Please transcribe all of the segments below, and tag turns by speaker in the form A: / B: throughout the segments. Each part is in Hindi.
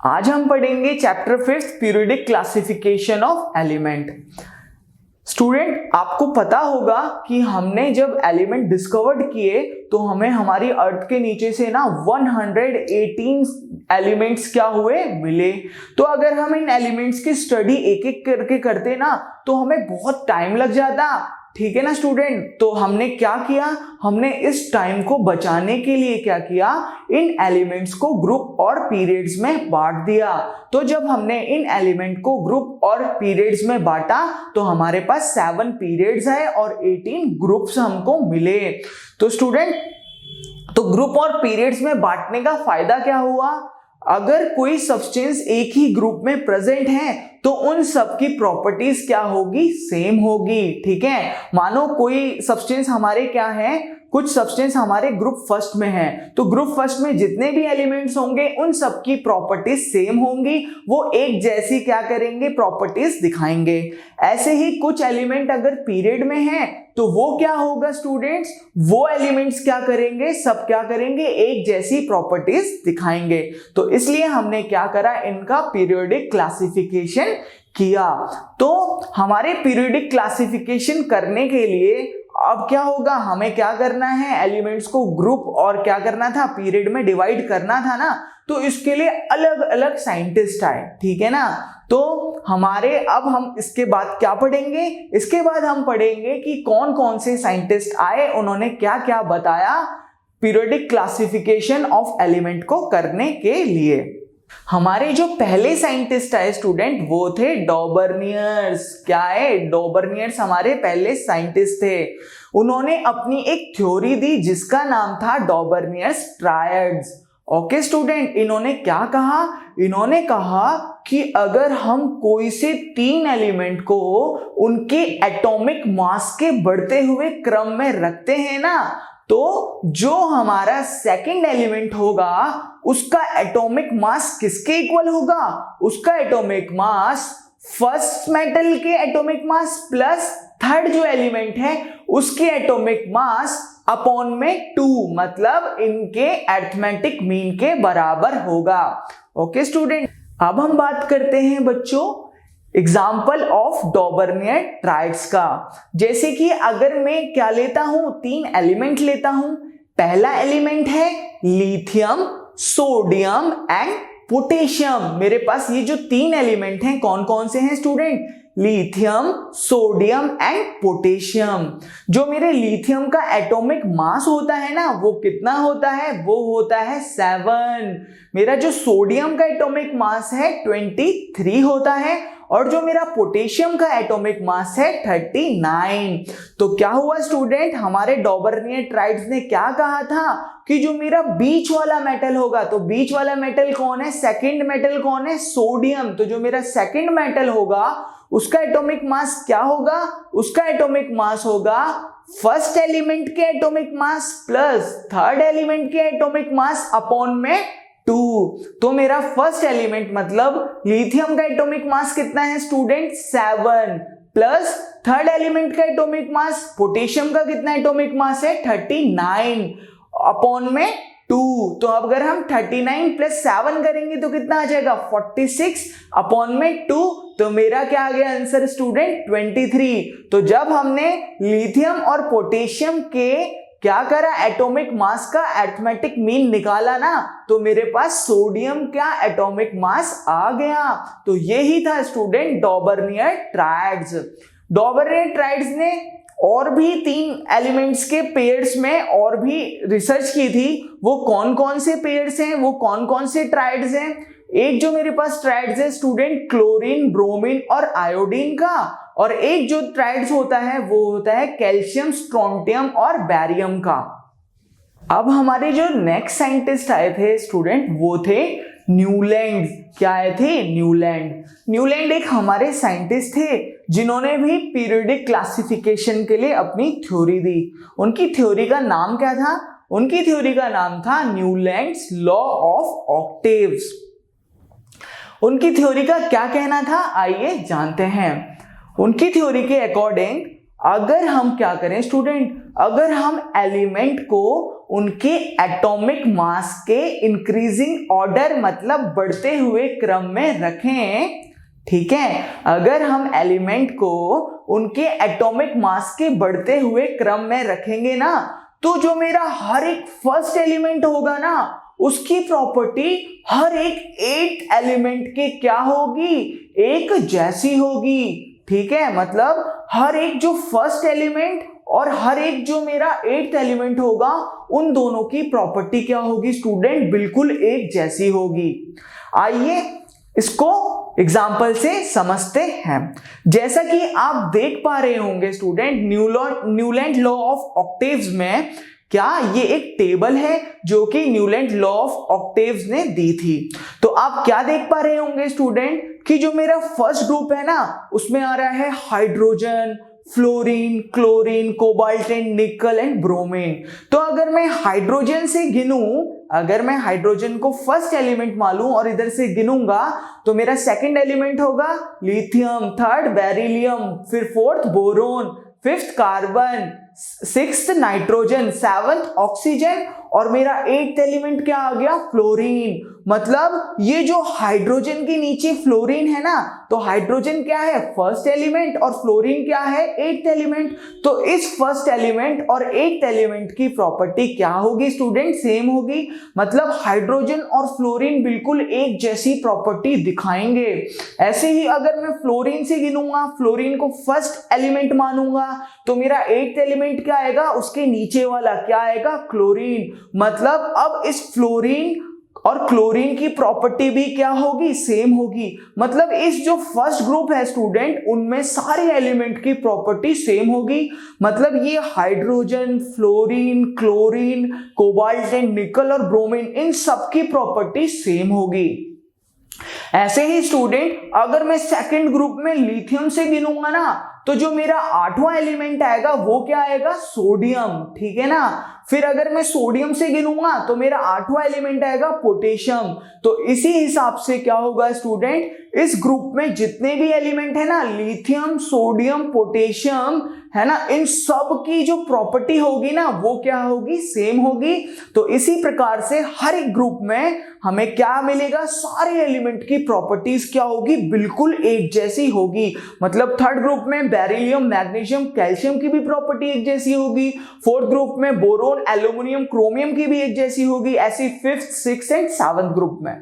A: आज हम पढ़ेंगे chapter 5 periodic classification of element. Student, आपको पता होगा कि हमने जब एलिमेंट डिस्कवर्ड किए तो हमें हमारी अर्थ के नीचे से ना 118 एलिमेंट्स क्या हुए मिले। तो अगर हम इन एलिमेंट्स की स्टडी एक एक करके करते ना तो हमें बहुत टाइम लग जाता, ठीक है ना स्टूडेंट। तो हमने क्या किया, हमने इस टाइम को बचाने के लिए क्या किया, इन एलिमेंट्स को ग्रुप और पीरियड्स में बांट दिया। तो जब हमने इन एलिमेंट को ग्रुप और पीरियड्स में बांटा तो हमारे पास 7 पीरियड्स है और 18 ग्रुप्स हमको मिले। तो स्टूडेंट, तो ग्रुप और पीरियड्स में बांटने का फायदा क्या हुआ, अगर कोई सब्सटेंस एक ही ग्रुप में प्रेजेंट है तो उन सब की प्रॉपर्टीज क्या होगी, सेम होगी, ठीक है। मानो कोई सब्सटेंस हमारे क्या है, कुछ सब्सटेंस हमारे ग्रुप फर्स्ट में है, तो ग्रुप फर्स्ट में जितने भी एलिमेंट्स होंगे उन सब की प्रॉपर्टीज सेम होंगी, वो एक जैसी क्या करेंगे, प्रॉपर्टीज दिखाएंगे। ऐसे ही कुछ एलिमेंट अगर पीरियड में है तो वो क्या होगा स्टूडेंट्स, वो एलिमेंट्स क्या करेंगे, सब क्या करेंगे, एक जैसी प्रॉपर्टीज दिखाएंगे। तो इसलिए हमने क्या करा, इनका पीरियोडिक क्लासिफिकेशन किया। तो हमारे पीरियोडिक क्लासिफिकेशन करने के लिए अब क्या होगा, हमें क्या करना है, एलिमेंट्स को ग्रुप और क्या करना था, पीरियड में डिवाइड करना था ना। तो इसके लिए अलग अलग साइंटिस्ट आए, ठीक है ना। तो हमारे अब हम इसके बाद क्या पढ़ेंगे, इसके बाद हम पढ़ेंगे कि कौन कौन से साइंटिस्ट आए, उन्होंने क्या क्या बताया पीरियोडिक क्लासिफिकेशन ऑफ एलिमेंट को करने के लिए। हमारे जो पहले साइंटिस्ट आए स्टूडेंट वो थे डॉबर्नियर्स। क्या है, डॉबर्नियर्स हमारे पहले साइंटिस्ट थे। उन्होंने अपनी एक थ्योरी दी जिसका नाम था डॉबर्नियर्स ट्रायड्स। ओके स्टूडेंट, इन्होंने क्या कहा, इन्होंने कहा कि अगर हम कोई से 3 एलिमेंट को उनके एटॉमिक मास के बढ़ते हुए क्रम में रखते हैं ना, तो जो हमारा सेकंड एलिमेंट होगा उसका एटॉमिक मास किसके इक्वल होगा, उसका एटॉमिक मास फर्स्ट मेटल के एटॉमिक मास प्लस थर्ड जो एलिमेंट है उसके एटॉमिक मास अपॉन में 2, मतलब इनके अरिथमेटिक मीन के बराबर होगा। ओके स्टूडेंट, अब हम बात करते हैं बच्चों एग्जाम्पल ऑफ डॉबर्नियर ट्राइड्स का। जैसे कि अगर मैं क्या लेता हूं, 3 एलिमेंट लेता हूं। पहला एलिमेंट है लिथियम, सोडियम एंड पोटेशियम। मेरे पास ये जो 3 एलिमेंट हैं कौन कौन से हैं student, lithium, sodium and potassium. जो मेरे लिथियम का एटॉमिक मास होता है ना वो कितना होता है, वो होता है 7। मेरा जो सोडियम का एटॉमिक मास है 23 होता है और जो मेरा पोटेशियम का एटॉमिक मास है 39। तो क्या हुआ स्टूडेंट, हमारे डॉबर्नियर ट्राइड्स ने क्या कहा था कि जो मेरा बीच वाला मेटल होगा, तो बीच वाला मेटल कौन है, सेकंड मेटल कौन है, सोडियम। तो जो मेरा सेकंड मेटल होगा उसका एटॉमिक मास क्या होगा, उसका एटॉमिक मास होगा फर्स्ट एलिमेंट के atomic mass plus third element के एटॉमिक मास अपॉन में 2। तो मेरा फर्स्ट एलिमेंट मतलब लिथियम का एटॉमिक मास कितना है स्टूडेंट, 7 प्लस थर्ड एलिमेंट का एटॉमिक मास पोटेशियम का कितना एटॉमिक मास है, 39 अपॉन में 2। तो अब अगर हम 39 प्लस 7 करेंगे तो कितना आ जाएगा, 46 अपॉन में 2। तो मेरा क्या आ गया आंसर स्टूडेंट, 23। तो जब हमने लिथियम और पोटेशियम के क्या करा, एटॉमिक मास का अरिथमेटिक मीन निकाला ना, तो मेरे पास सोडियम का एटॉमिक मास आ गया। तो यही था स्टूडेंट डॉबर्नियर ट्राइड्स। डॉबर्नियर ट्राइड्स ने और भी 3 एलिमेंट्स के पेयर्स में और भी रिसर्च की थी। वो कौन कौन से पेयर्स हैं, वो कौन कौन से ट्राइड्स हैं। एक जो मेरे पास ट्राइड्स है स्टूडेंट क्लोरीन, ब्रोमीन और आयोडीन का, और एक जो ट्राइड्स होता है वो होता है कैल्शियम, स्ट्रोंटियम और बैरियम का। अब हमारे जो नेक्स्ट साइंटिस्ट आए थे स्टूडेंट वो थे न्यूलैंड। क्या आए थे, न्यूलैंड। न्यूलैंड एक हमारे साइंटिस्ट थे जिन्होंने भी पीरियोडिक क्लासिफिकेशन के लिए अपनी थ्योरी दी। उनकी थ्योरी का नाम क्या था, उनकी थ्योरी का नाम था न्यूलैंड्स लॉ ऑफ ऑक्टेव्स। उनकी थ्योरी का क्या कहना था, आइए जानते हैं। उनकी थ्योरी के अकॉर्डिंग अगर हम क्या करें स्टूडेंट, अगर हम एलिमेंट को उनके एटॉमिक मास के इंक्रीजिंग ऑर्डर मतलब बढ़ते हुए क्रम में रखें। ठीक है, अगर हम एलिमेंट को उनके एटॉमिक मास के बढ़ते हुए क्रम में रखेंगे ना, तो जो मेरा हर एक फर्स्ट एलिमेंट होगा ना, उसकी प्रॉपर्टी हर एक 8 एलिमेंट के क्या होगी, एक जैसी होगी। ठीक है, मतलब हर एक जो फर्स्ट एलिमेंट और हर एक जो मेरा 8th एलिमेंट होगा, उन दोनों की प्रॉपर्टी क्या होगी स्टूडेंट, बिल्कुल एक जैसी होगी। आइए इसको एग्जाम्पल से समझते हैं। जैसा कि आप देख पा रहे होंगे student, Newland law of octaves में क्या ये एक टेबल है जो कि न्यूलैंड लॉ ऑफ ऑक्टेव्स ने दी थी। तो आप क्या देख पा रहे होंगे स्टूडेंट कि जो मेरा फर्स्ट ग्रुप है ना, उसमें आ रहा है hydrogen, fluorine, chlorine, cobalt and निकल एंड ब्रोमीन। तो अगर मैं हाइड्रोजन से गिनूं, अगर मैं हाइड्रोजन को फर्स्ट एलिमेंट मानूं और इधर से गिनूंगा, तो मेरा सेकंड एलिमेंट होगा लिथियम, थर्ड बेरिलियम, फिर fourth boron, fifth carbon, sixth nitrogen, seventh oxygen और मेरा 8th एलिमेंट क्या आ गया, फ्लोरीन। मतलब ये जो हाइड्रोजन के नीचे फ्लोरीन है ना, तो हाइड्रोजन क्या है, फर्स्ट एलिमेंट, और फ्लोरीन क्या है, 8th एलिमेंट। तो इस फर्स्ट एलिमेंट और 8th एलिमेंट की प्रॉपर्टी क्या होगी स्टूडेंट, सेम होगी। मतलब हाइड्रोजन और फ्लोरीन बिल्कुल एक जैसी प्रॉपर्टी दिखाएंगे। ऐसे ही अगर मैं फ्लोरीन से गिनूंगा, फ्लोरीन को फर्स्ट एलिमेंट मानूंगा, तो मेरा 8th एलिमेंट क्या आएगा, उसके नीचे वाला क्या आएगा, क्लोरीन। मतलब अब इस फ्लोरीन और क्लोरीन की प्रॉपर्टी भी क्या होगी, सेम होगी। मतलब इस जो फर्स्ट ग्रुप है स्टूडेंट, उनमें सारे एलिमेंट की प्रॉपर्टी सेम होगी। मतलब ये hydrogen, fluorine, chlorine, cobalt and निकल और ब्रोमीन, इन सब की प्रॉपर्टी सेम होगी। ऐसे ही स्टूडेंट अगर मैं सेकंड ग्रुप में लिथियम से गिनूंगा ना, तो जो मेरा 8वां एलिमेंट आएगा वो क्या आएगा, सोडियम। ठीक है ना। फिर अगर मैं सोडियम से गिनूंगा तो मेरा 8वां एलिमेंट आएगा पोटेशियम। तो इसी हिसाब से क्या होगा स्टूडेंट, इस ग्रुप में जितने भी एलिमेंट है ना, लिथियम, सोडियम, पोटेशियम, है ना, इन सब की जो प्रॉपर्टी होगी ना, वो क्या होगी, सेम होगी। तो इसी प्रकार से हर एक ग्रुप में हमें क्या मिलेगा, सारे एलिमेंट की प्रॉपर्टीज क्या होगी, बिल्कुल एक जैसी होगी। मतलब थर्ड ग्रुप में बेरिलियम, मैग्नीशियम, कैल्शियम की भी प्रॉपर्टी एक जैसी होगी। फोर्थ ग्रुप में बोरोन, एल्यूमिनियम, क्रोमियम की भी एक जैसी होगी। ऐसी fifth, sixth and seventh group में।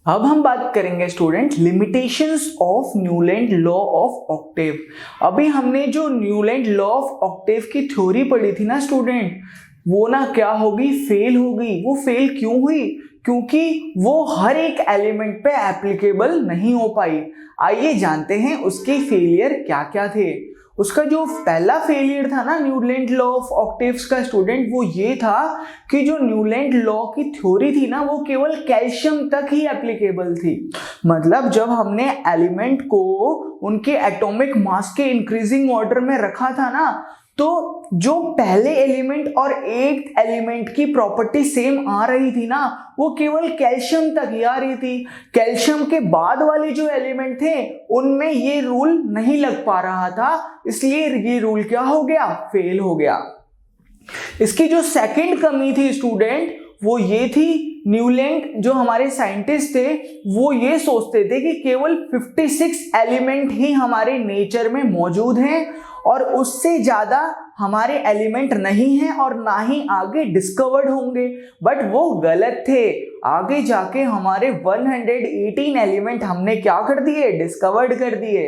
A: अब हम बात करेंगे student limitations of Newland law of octave. अभी हमने जो न्यूलैंड लॉ ऑफ ऑक्टेव की थ्योरी पढ़ी थी ना स्टूडेंट, वो ना क्या होगी, फेल होगी। वो फेल क्यों हुई, क्योंकि वो हर एक एलिमेंट पे एप्लीकेबल नहीं हो पाई। आइए जानते हैं उसके फेलियर क्या क्या थे। उसका जो पहला फेलियर था ना न्यूलैंड लॉ ऑफ ऑक्टेव्स का स्टूडेंट, वो ये था कि जो न्यूलैंड लॉ की थ्योरी थी ना, वो केवल कैल्शियम तक ही एप्लीकेबल थी। मतलब जब हमने एलिमेंट को उनके एटॉमिक मास के इंक्रीजिंग ऑर्डर में रखा था ना, तो जो पहले एलिमेंट और 8th एलिमेंट की प्रॉपर्टी सेम आ रही थी ना, वो केवल कैल्शियम तक ही आ रही थी। कैल्शियम के बाद वाले जो एलिमेंट थे उनमें ये रूल नहीं लग पा रहा था, इसलिए ये रूल क्या हो गया, फेल हो गया। इसकी जो सेकंड कमी थी स्टूडेंट, वो ये थी, न्यूलैंड जो हमारे साइंटिस्ट थे वो ये सोचते थे कि केवल 56 एलिमेंट ही हमारे नेचर में मौजूद हैं और उससे ज्यादा हमारे एलिमेंट नहीं हैं और ना ही आगे डिस्कवर्ड होंगे। बट वो गलत थे। आगे जाके हमारे 118 एलिमेंट हमने क्या कर दिए, डिस्कवर्ड कर दिए।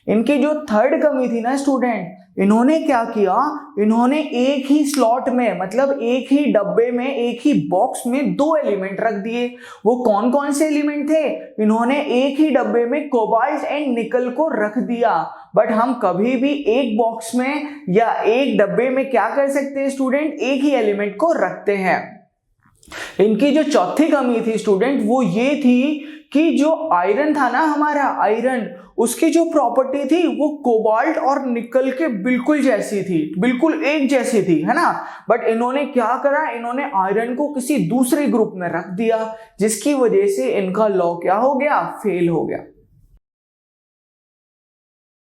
A: इनकी जो थर्ड कमी थी ना स्टूडेंट, इन्होंने क्या किया, इन्होंने एक ही स्लॉट में, मतलब एक ही डब्बे में, एक ही बॉक्स में 2 एलिमेंट रख दिए। वो कौन कौन से एलिमेंट थे, इन्होंने एक ही डब्बे में कोबाल्ट एंड निकल को रख दिया। बट हम कभी भी एक बॉक्स में या एक डब्बे में क्या कर सकते हैं स्टूडेंट, एक ही एलिमेंट को रखते हैं। इनकी जो चौथी कमी थी स्टूडेंट, वो ये थी कि जो आयरन था ना हमारा, आयरन, उसकी जो प्रॉपर्टी थी वो कोबाल्ट और निकल के बिल्कुल जैसी थी, बिल्कुल एक जैसी थी, है ना। बट इन्होंने क्या करा, इन्होंने आयरन को किसी दूसरे ग्रुप में रख दिया, जिसकी वजह से इनका लॉ क्या हो गया, फेल हो गया।